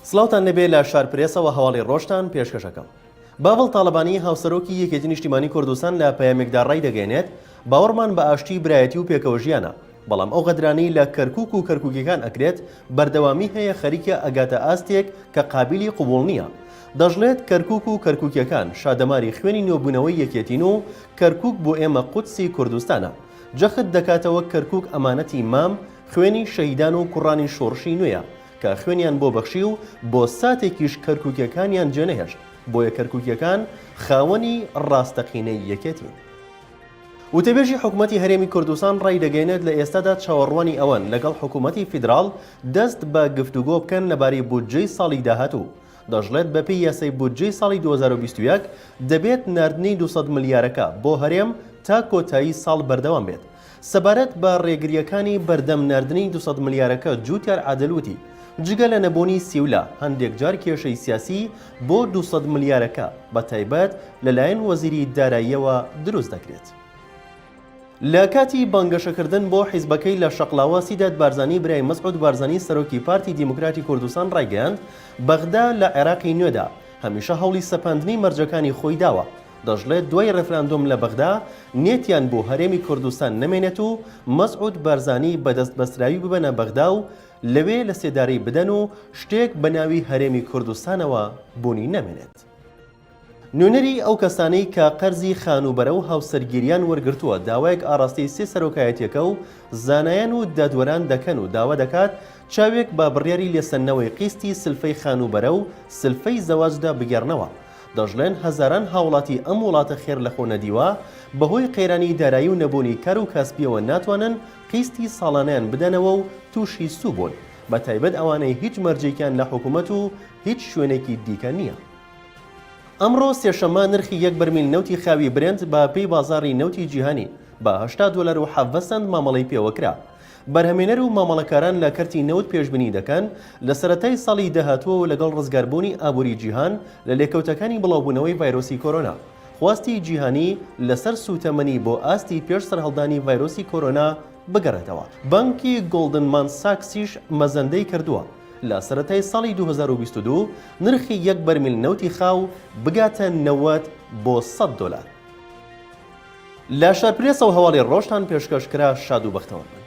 سڵاوتان لەبێ لە شارپرێسەوە هەواڵی ڕۆژتان پێشکەشەکەم. باوەڵ تاڵەبانی هاوسەرۆکی یەکێتی نیشتیمانی کوردستان لە پەیامێکدا ڕای دەگەێنێت باوەڕمان بە ئاشتی برایەتی و پێکەوە ژیانە، بەڵام ئەو غەدرانەی لە کەرکووک و کەرکووکیەکان ئەکرێت بەردەوامی هەیە خەریکە ئەگاتە ئاستێک کە قابلی قوبوڵ نییە. دەژڵێت کەرکووک و کەرکووکیەکان شادەماری خوێنی نوێبوونەوەی یەکێتین و کەرکووک بۆ ئێمە قودسی کوردستانە. جەخت دەکاتەوە کەرکووک ئەمانەتی مام خوێنی شەهیدان و کوڕانی شۆڕشی نوێیە کە خوێنیان بۆ بەخشی و بۆ ساتێکیش کەرکووکیەکانیان جێنەهێشت، بۆیە کەرکووکیەکان خاوەنی ڕاستەقینەی یەکێتین. وتەبێژی حکوومەتی هەرێمی کوردستان ڕای دەگەێنێت لە ئێستادا چاوەڕوانی ئەوان لەگەڵ حکوومەتی فیدراڵ دەست بە گفتوگۆ بکەن لەبارەی بودجەی ساڵی داهاتوو. دەژڵێت بەپێی یاسای بودجەی ساڵی 2021 دەبێت ناردنی 200 ملیارەکە بۆ هەرێم تا کۆتایی ساڵ بەردەوام بێت. سەبارەت بە ڕێگریەکانی بەردەم ناردنی 200 ملیارەکە جوتیار عادلوتی جگە لە نەبوونی سیولا هەندێک جار کێشەی سیاسی بۆ 200 ملیارەکە بە تایبەت لەلایەن وەزیری داراییەوە دروست دەکرێت. لە کاتی بانگەشەکردن بۆ حیزبەکەی لە شەقلاوە سیدات بارزانی برای مەسعود بارزانی سەرۆکی پارتی دیموکراتی کوردستان ڕایگەیاند بەغدا لە عێراقی نوێدا هەمیشە هەوڵی سەپاندنی مەرجەکانی خۆی داوە. دەژڵێت دوای ڕێفراندۆم لە بەغدا نێتیان بۆ هەرێمی کوردستان نەمێنێت و مەسعود بارزانی بەدەست بەسراوی ببەنە بەغدا و لەوێ لە سێداری بدەن و شتێک بە ناوی هەرێمی کوردستانەوە بوونی نەمێنێت. نوێنەری ئەو کەسانەی کە قەرزی خانوبەرە و هاوسەرگیریان وەرگرتووە داوایەک ئاڕاستی سێ سەرۆکایەتیەکە و زانایان و دادوەران دەکەن و داوا دەکات چاوێک بە بڕیاری لێسەنەوەی قیستی سلفەی خانوبەرە و سلفەی زەواجدا بگەڕنەوە. دەژڵێن هەزاران هاوڵاتی ئەم وڵاتە خێر لە خۆ نەدیوە بەهۆی قەیرانی دارایی و نەبوونی کار و کاسبیەوە ناتوانن قیستی ساڵانیان بدەنەوە و تووشی سوو بوون، بە تایبەت ئەوانەی هیچ مەرجێکیان لە حکوومەت و هیچ شوێنێکی دیکە نییە. ئەمڕۆ سێشەممە نرخی یەک بەرمیل نەوتی خاوی برنت بە پێی بازاڕی نەوتی جیهانی بە $80 سنت مامەڵەی پێوەکرا. بەرهەمێنەر و مامەڵەکاران لە کەرتی نەوت پێشبنی دەکەن لە سەرەتای ساڵی داهاتووە و لەگەڵ ڕزگاربوونی ئابووری جیهان لە لێکەوتەکانی بڵاوبوونەوەی ڤایرۆسی کۆرۆنا خواستی جیهانی لەسەر سوتەمەنی بۆ ئاستی پێش سەرهەڵدانی ڤایرۆسی کۆرۆنا بگەڕێتەوە. بانکی گۆڵدنمان ساکسیش مەزەندەی کردووە لە سەرەتای ساڵی 2022 نرخی یەک بەرمیل نەوتی خاو بگاتە 90 بۆ $100. لە شارپرێسەوە هەواڵی ڕۆژتان پێشکەشکرا شاد و بەختەوە.